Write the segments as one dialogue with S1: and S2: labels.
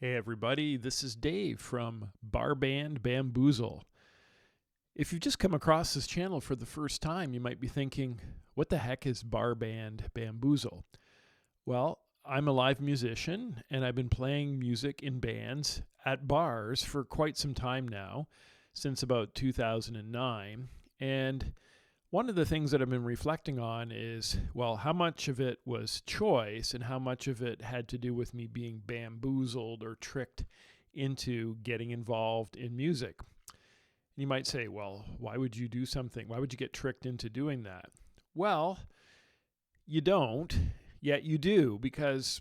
S1: Hey everybody, this is Dave from Bar Band Bamboozle. If you've just come across this channel for the first time, you might be thinking, what the heck is Bar Band Bamboozle? Well, I'm a live musician and I've been playing music in bands at bars for quite some time now, since about 2009. And one of the things that I've been reflecting on is, well, how much of it was choice and how much of it had to do with me being bamboozled or tricked into getting involved in music. And you might say, well, why would you do something? Why would you get tricked into doing that? Well, you don't, yet you do, because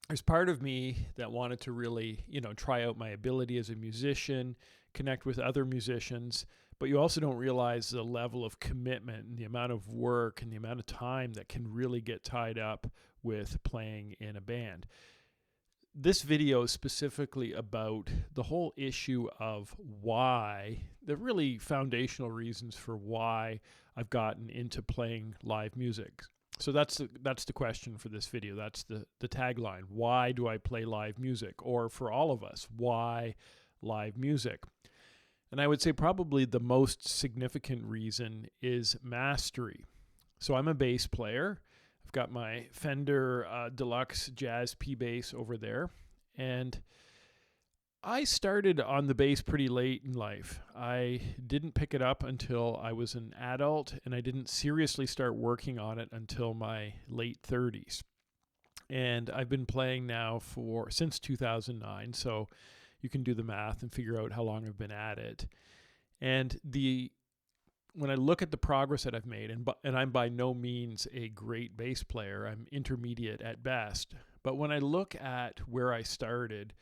S1: there's part of me that wanted to really, try out my ability as a musician, connect with other musicians, but you also don't realize the level of commitment and the amount of work and the amount of time that can really get tied up with playing in a band. This video is specifically about the whole issue of why, the really foundational reasons for why I've gotten into playing live music. So that's the question for this video. That's the tagline. Why do I play live music? Or for all of us, why live music? And I would say probably the most significant reason is mastery. So I'm a bass player. I've got my Fender Deluxe Jazz P bass over there. And I started on the bass pretty late in life. I didn't pick it up until I was an adult, and I didn't seriously start working on it until my late 30s. And I've been playing now since 2009, so you can do the math and figure out how long I've been at it. And when I look at the progress that I've made, and I'm by no means a great bass player, I'm intermediate at best. But when I look at where I started,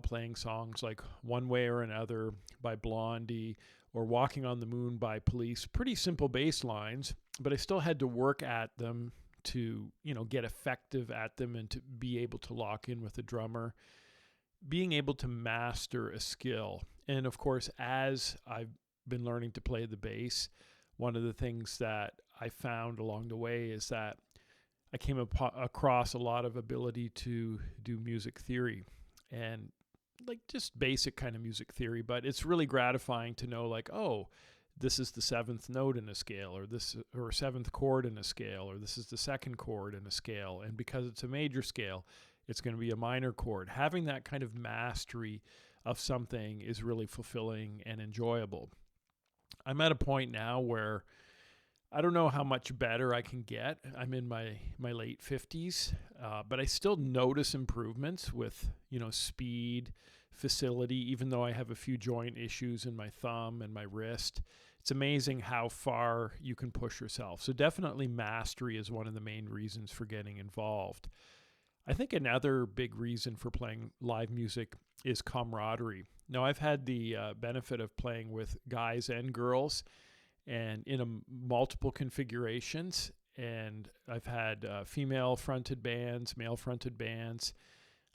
S1: playing songs like One Way or Another by Blondie or Walking on the Moon by Police, pretty simple bass lines, but I still had to work at them to, get effective at them and to be able to lock in with a drummer. Being able to master a skill. And of course, as I've been learning to play the bass, one of the things that I found along the way is that I came across a lot of ability to do music theory and like just basic kind of music theory, but it's really gratifying to know like, oh, this is the seventh note in a scale, or seventh chord in a scale, or this is the second chord in a scale. And because it's a major scale, it's going to be a minor chord. Having that kind of mastery of something is really fulfilling and enjoyable. I'm at a point now where I don't know how much better I can get. I'm in my late 50s, but I still notice improvements with, speed, facility, even though I have a few joint issues in my thumb and my wrist. It's amazing how far you can push yourself. So definitely mastery is one of the main reasons for getting involved. I think another big reason for playing live music is camaraderie. Now, I've had the benefit of playing with guys and girls and in multiple configurations. And I've had female-fronted bands, male-fronted bands.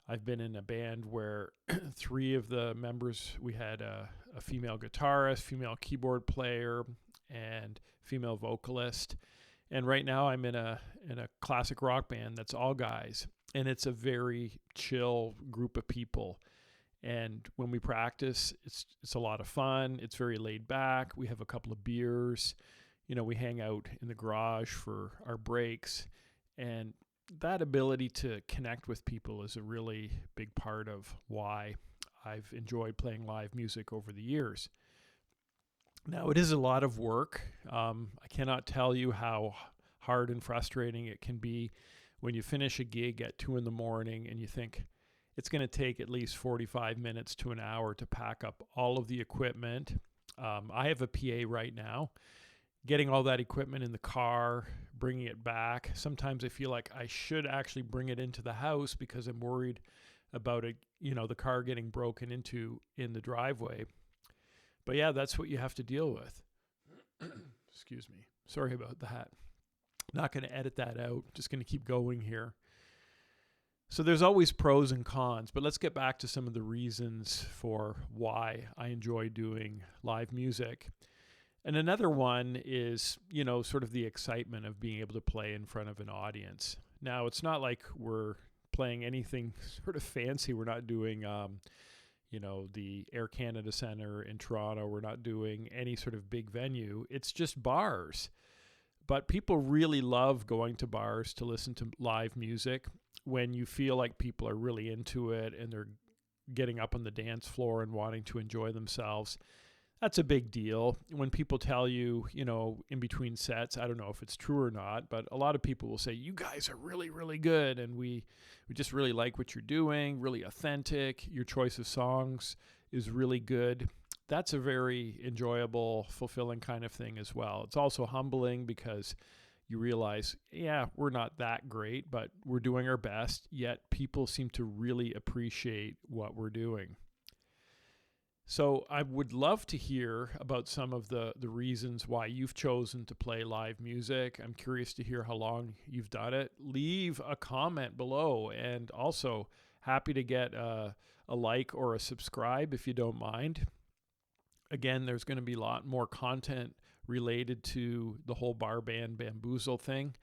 S1: I've been in a band where three of the members, we had a female guitarist, female keyboard player, and female vocalist. And right now I'm in a classic rock band that's all guys. And it's a very chill group of people. And when we practice, it's a lot of fun. It's very laid back. We have a couple of beers. We hang out in the garage for our breaks. And that ability to connect with people is a really big part of why I've enjoyed playing live music over the years. Now, it is a lot of work. I cannot tell you how hard and frustrating it can be when you finish a gig at 2 a.m. and you think it's going to take at least 45 minutes to an hour to pack up all of the equipment. I have a PA right now. Getting all that equipment in the car, bringing it back. Sometimes I feel like I should actually bring it into the house because I'm worried about it, the car getting broken into in the driveway. But yeah, that's what you have to deal with. Excuse me. Sorry about that. Not going to edit that out. Just going to keep going here. So there's always pros and cons, but let's get back to some of the reasons for why I enjoy doing live music. And another one is, sort of the excitement of being able to play in front of an audience. Now, it's not like we're playing anything sort of fancy. We're not doing, the Air Canada Centre in Toronto. We're not doing any sort of big venue. It's just bars. But people really love going to bars to listen to live music when you feel like people are really into it and they're getting up on the dance floor and wanting to enjoy themselves. That's a big deal. When people tell you, in between sets, I don't know if it's true or not, but a lot of people will say, you guys are really, really good. And we just really like what you're doing, really authentic. Your choice of songs is really good. That's a very enjoyable, fulfilling kind of thing as well. It's also humbling because you realize, we're not that great, but we're doing our best, yet people seem to really appreciate what we're doing. So I would love to hear about some of the reasons why you've chosen to play live music. I'm curious to hear how long you've done it. Leave a comment below, and also happy to get a like or a subscribe if you don't mind. Again, there's going to be a lot more content related to the whole bar band bamboozle thing.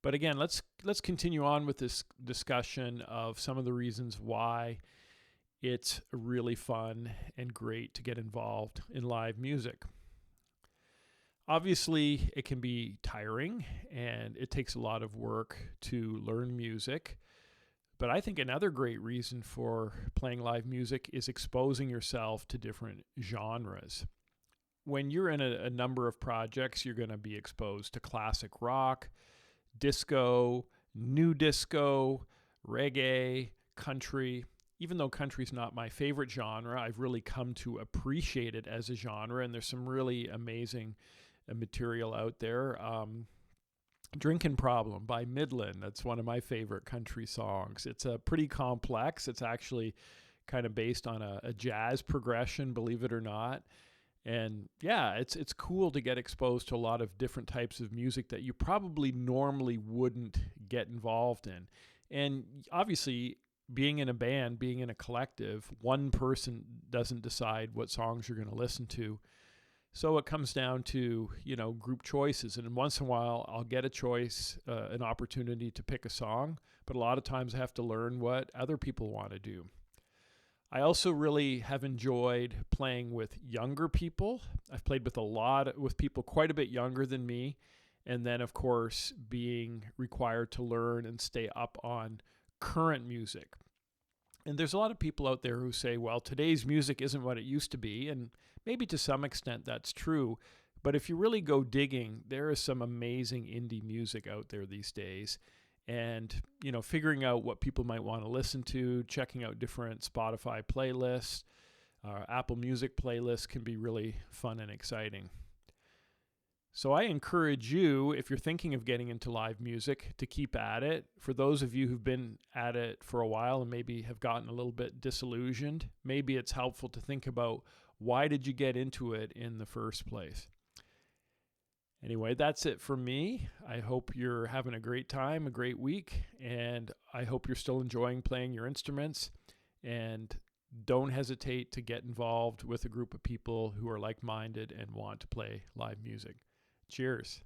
S1: But again, let's continue on with this discussion of some of the reasons why it's really fun and great to get involved in live music. Obviously, it can be tiring and it takes a lot of work to learn music. But I think another great reason for playing live music is exposing yourself to different genres. When you're in a number of projects, you're going to be exposed to classic rock, disco, new disco, reggae, country. Even though country's not my favorite genre, I've really come to appreciate it as a genre, and there's some really amazing material out there. Drinkin' Problem by Midland. That's one of my favorite country songs. It's pretty complex. It's actually kind of based on a jazz progression, believe it or not. And it's cool to get exposed to a lot of different types of music that you probably normally wouldn't get involved in. And obviously, being in a band, being in a collective, one person doesn't decide what songs you're going to listen to. So it comes down to, group choices. And once in a while, I'll get a choice, an opportunity to pick a song. But a lot of times I have to learn what other people want to do. I also really have enjoyed playing with younger people. I've played with people quite a bit younger than me. And then, of course, being required to learn and stay up on current music. And there's a lot of people out there who say, well, today's music isn't what it used to be. And maybe to some extent that's true. But if you really go digging, there is some amazing indie music out there these days. And, figuring out what people might want to listen to, checking out different Spotify playlists, Apple Music playlists can be really fun and exciting. So I encourage you, if you're thinking of getting into live music, to keep at it. For those of you who've been at it for a while and maybe have gotten a little bit disillusioned, maybe it's helpful to think about, why did you get into it in the first place? Anyway, that's it for me. I hope you're having a great time, a great week, and I hope you're still enjoying playing your instruments. And don't hesitate to get involved with a group of people who are like-minded and want to play live music. Cheers.